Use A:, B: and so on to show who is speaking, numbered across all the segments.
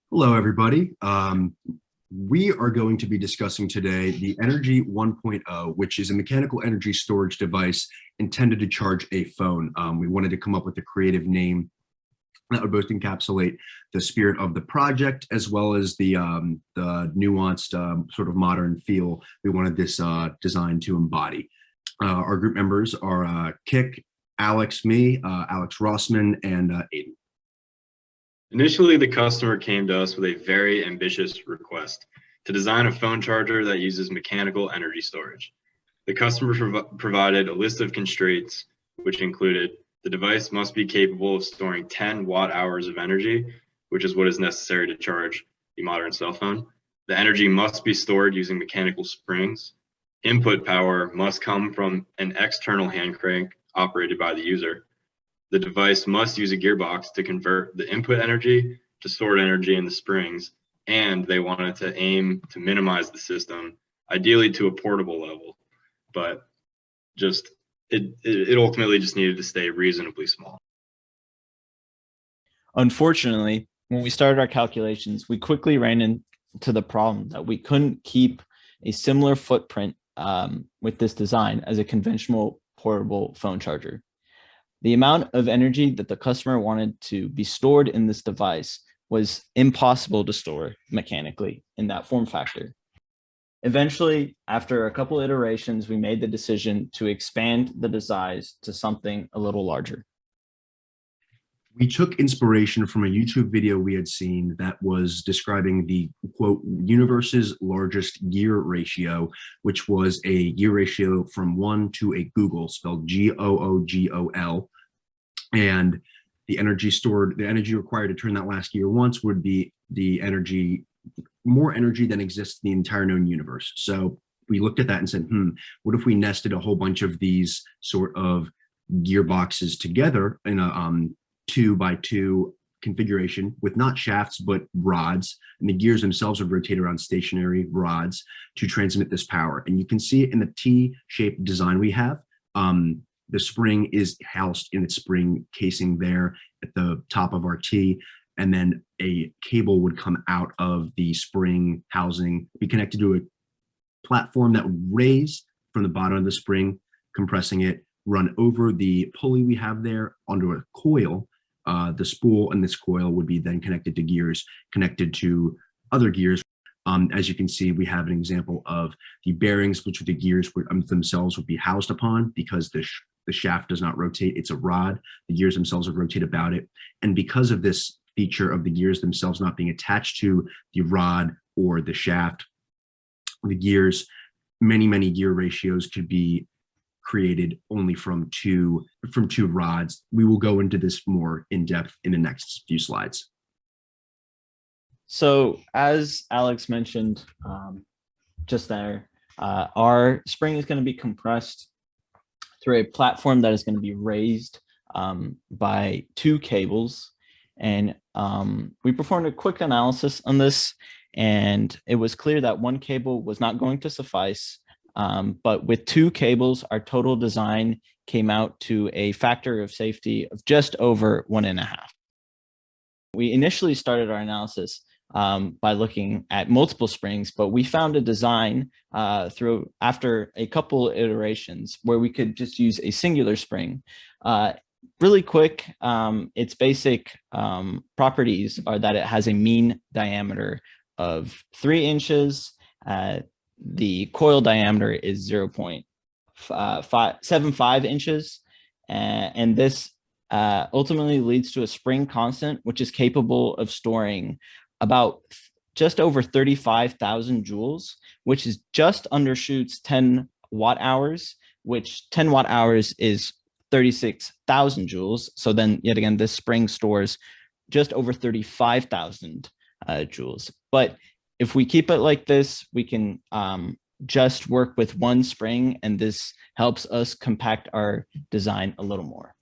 A: Hello, everybody. We are going to be discussing today the Energy 1.0, which is a mechanical energy storage device intended to charge a phone. We wanted to come up with a creative name that would both encapsulate the spirit of the project as well as the nuanced sort of modern feel we wanted this design to embody. Our group members are Kik, Alex, me, Alex Rossman, and Aiden.
B: Initially, the customer came to us with a very ambitious request to design a phone charger that uses mechanical energy storage. The customer provided a list of constraints, which included the device must be capable of storing 10 watt hours of energy, which is what is necessary to charge the modern cell phone. The energy must be stored using mechanical springs. Input power must come from an external hand crank operated by the user. The device must use a gearbox to convert the input energy to stored energy in the springs, and they wanted to aim to minimize the system, ideally to a portable level, but just it ultimately just needed to stay reasonably small.
C: Unfortunately, when we started our calculations, we quickly ran into the problem that we couldn't keep a similar footprint with this design as a conventional portable phone charger. The amount of energy that the customer wanted to be stored in this device was impossible to store mechanically in that form factor. Eventually, after a couple iterations, we made the decision to expand the design to something a little larger.
A: We took inspiration from a YouTube video we had seen that was describing the, quote, universe's largest gear ratio, which was a gear ratio from 1 to a googol, spelled Googol. And the energy stored, the energy required to turn that last gear once would be the energy, more energy than exists in the entire known universe. So we looked at that and said, what if we nested a whole bunch of these sort of gearboxes together in a 2x2 configuration with not shafts, but rods, and the gears themselves would rotate around stationary rods to transmit this power. And you can see it in the T-shaped design we have. The spring is housed in its spring casing there at the top of our T, and then a cable would come out of the spring housing, be connected to a platform that would raise from the bottom of the spring, compressing it, run over the pulley we have there onto a coil. The spool and this coil would be then connected to gears, connected to other gears. As you can see, we have an example of the bearings, which the gears themselves would be housed upon because the shaft does not rotate. It's a rod. The gears themselves would rotate about it. And because of this feature of the gears themselves not being attached to the rod or the shaft, the gears, many gear ratios could be created only from two rods. We will go into this more in depth in the next few slides.
C: So as Alex mentioned just there, our spring is going to be compressed through a platform that is going to be raised by 2 cables. And we performed a quick analysis on this, and it was clear that 1 cable was not going to suffice. But with 2 cables, our total design came out to a factor of safety of just over 1.5. We initially started our analysis by looking at multiple springs, but we found a design after a couple iterations where we could just use a singular spring. Really quick, its basic properties are that it has a mean diameter of 3 inches. The coil diameter is 0.75 inches, and this ultimately leads to a spring constant, which is capable of storing about just over 35,000 joules, which is just undershoots 10 watt hours, which 10 watt hours is 36,000 joules. So then yet again, this spring stores just over 35,000 joules. But if we keep it like this, we can just work with 1 spring, and this helps us compact our design a little more.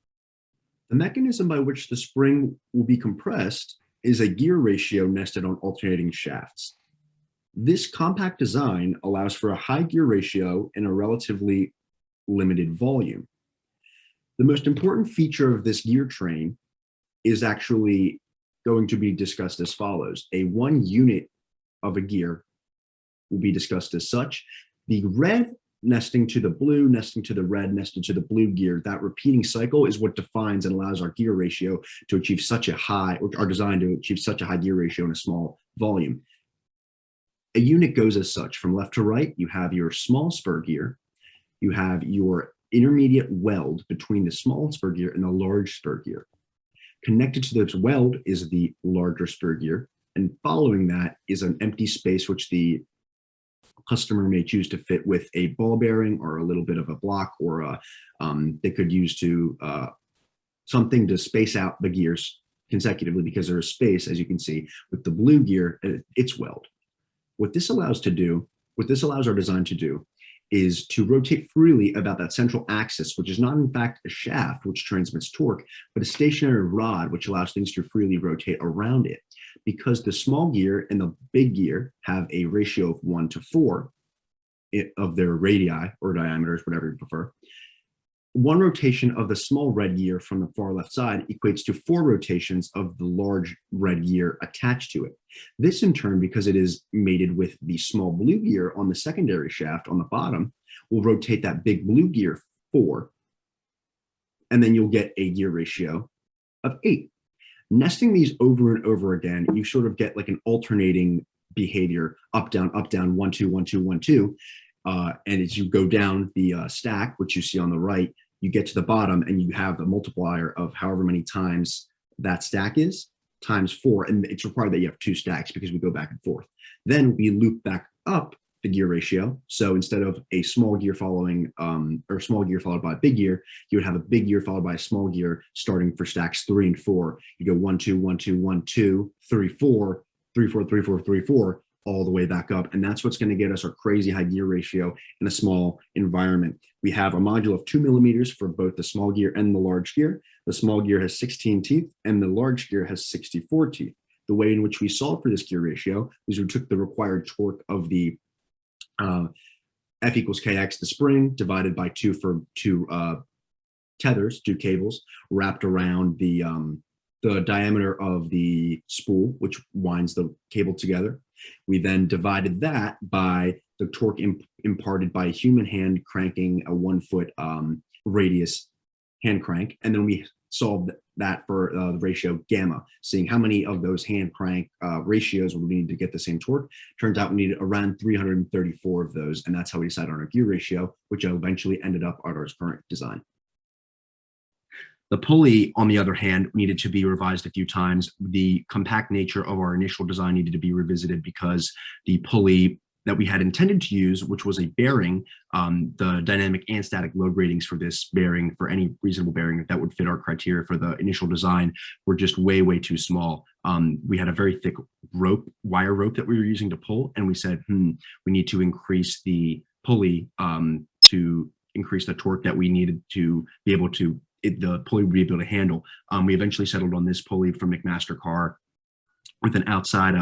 A: The mechanism by which the spring will be compressed is a gear ratio nested on alternating shafts. This compact design allows for a high gear ratio and a relatively limited volume. The most important feature of this gear train is actually going to be discussed as follows. A 1 unit of a gear will be discussed as such. The red nesting to the blue, nesting to the red, nesting to the blue gear, that repeating cycle is what defines and allows our gear ratio to achieve such a high, or our design to achieve such a high gear ratio in a small volume. A unit goes as such. From left to right, you have your small spur gear, you have your intermediate weld between the small spur gear and the large spur gear. Connected to this weld is the larger spur gear, and following that is an empty space which the customer may choose to fit with a ball bearing or a little bit of a block, or they could use to something to space out the gears consecutively, because there is space, as you can see, with the blue gear, it's weld. What this allows our design to do is to rotate freely about that central axis, which is not in fact a shaft which transmits torque, but a stationary rod which allows things to freely rotate around it. Because the small gear and the big gear have a ratio of 1:4 of their radii or diameters, whatever you prefer, one rotation of the small red gear from the far left side equates to 4 rotations of the large red gear attached to it. This in turn, because it is mated with the small blue gear on the secondary shaft on the bottom, will rotate that big blue gear 4, and then you'll get a gear ratio of 8. Nesting these over and over again, you sort of get like an alternating behavior, up, down, 1, 2, 1, 2, 1, 2. And as you go down the stack, which you see on the right, you get to the bottom and you have a multiplier of however many times that stack is, times 4. And it's required that you have 2 stacks because we go back and forth. Then we loop back up the gear ratio. So instead of a small gear following, or small gear followed by a big gear, you would have a big gear followed by a small gear starting for stacks 3 and 4. You go 1, 2, 1, 2, 1, 2, 3, 4, 3, 4, 3, 4, 3, 4, all the way back up. And that's what's going to get us our crazy high gear ratio in a small environment. We have a module of 2 millimeters for both the small gear and the large gear. The small gear has 16 teeth and the large gear has 64 teeth. The way in which we solve for this gear ratio is we took the required torque of the F equals KX, the spring, divided by 2 for 2 tethers, 2 cables, wrapped around the diameter of the spool, which winds the cable together. We then divided that by the torque imparted by a human hand cranking a 1-foot radius hand crank. And then we solved that for the ratio gamma, seeing how many of those hand crank ratios we need to get the same torque. Turns out we needed around 334 of those, and that's how we decided on our gear ratio, which eventually ended up at our current design. The pulley, on the other hand, needed to be revised a few times. The compact nature of our initial design needed to be revisited because the pulley that we had intended to use, which was a bearing, the dynamic and static load ratings for this bearing, for any reasonable bearing that would fit our criteria for the initial design, were just way, way too small. We had a very thick rope, wire rope that we were using to pull, and we said, we need to increase the pulley to increase the torque that we needed to be able to, the pulley would be able to handle. We eventually settled on this pulley from McMaster-Carr with an outside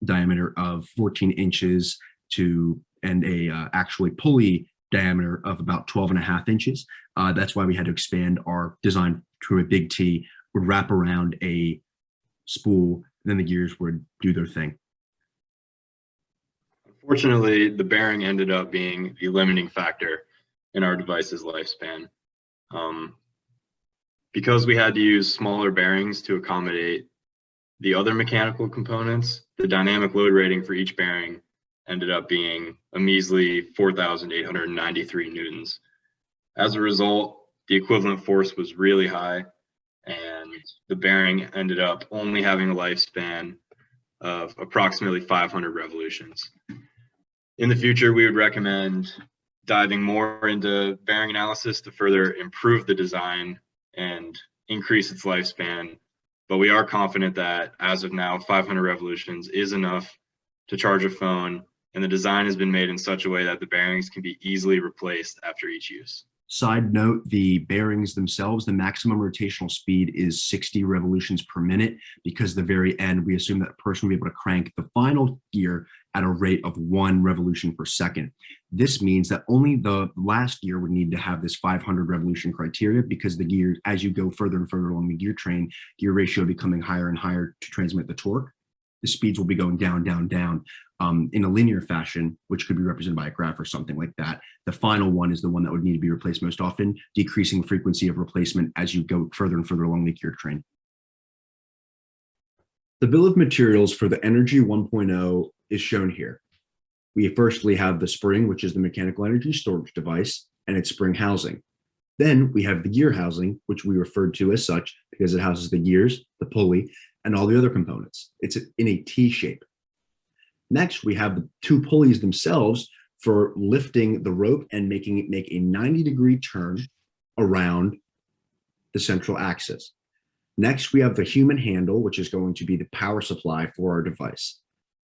A: diameter of 14 inches and a actually pulley diameter of about 12.5 inches. That's why we had to expand our design to a big T, would wrap around a spool, then the gears would do their thing.
B: Unfortunately, the bearing ended up being the limiting factor in our device's lifespan. Because we had to use smaller bearings to accommodate the other mechanical components, the dynamic load rating for each bearing ended up being a measly 4,893 newtons. As a result, the equivalent force was really high, and the bearing ended up only having a lifespan of approximately 500 revolutions. In the future, we would recommend diving more into bearing analysis to further improve the design and increase its lifespan, but we are confident that as of now, 500 revolutions is enough to charge a phone, and the design has been made in such a way that the bearings can be easily replaced after each use.
A: Side note, the bearings themselves, the maximum rotational speed is 60 revolutions per minute, because the very end, we assume that a person will be able to crank the final gear at a rate of 1 revolution per second. This means that only the last gear would need to have this 500 revolution criteria, because the gear, as you go further and further along the gear train, gear ratio becoming higher and higher to transmit the torque. The speeds will be going down, down, down in a linear fashion, which could be represented by a graph or something like that. The final one is the one that would need to be replaced most often, decreasing the frequency of replacement as you go further and further along the gear train. The bill of materials for the Energy 1.0 is shown here. We firstly have the spring, which is the mechanical energy storage device, and its spring housing. Then we have the gear housing, which we referred to as such because it houses the gears, the pulley, and all the other components. It's in a T shape. Next, we have the 2 pulleys themselves for lifting the rope and making it make a 90-degree turn around the central axis. Next, we have the human handle, which is going to be the power supply for our device.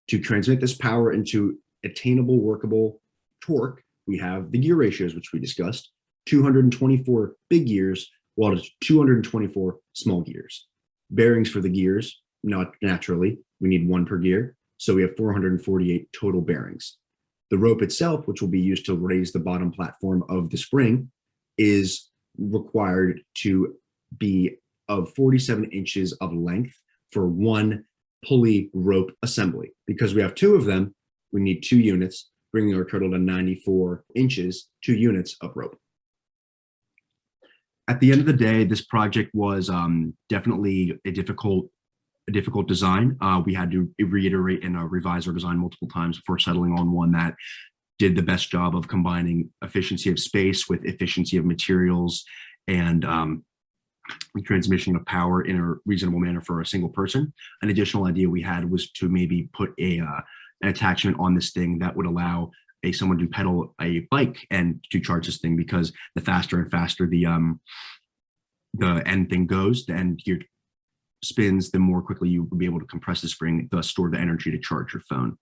A: To transmit this power into attainable, workable torque, we have the gear ratios, which we discussed, 224 big gears, while it's 224 small gears. Bearings for the gears, not naturally, we need 1 per gear, so we have 448 total bearings. The rope itself, which will be used to raise the bottom platform of the spring, is required to be of 47 inches of length for 1 pulley rope assembly. Because we have 2 of them, we need 2 units, bringing our total to 94 inches, 2 units of rope. At the end of the day, this project was definitely a difficult design. We had to reiterate and revise our design multiple times before settling on one that did the best job of combining efficiency of space with efficiency of materials and transmission of power in a reasonable manner for a single person. An additional idea we had was to maybe put an attachment on this thing that would allow someone to pedal a bike and to charge this thing, because the faster and faster the end thing goes, the end gear spins, the more quickly you will be able to compress the spring, thus store the energy to charge your phone.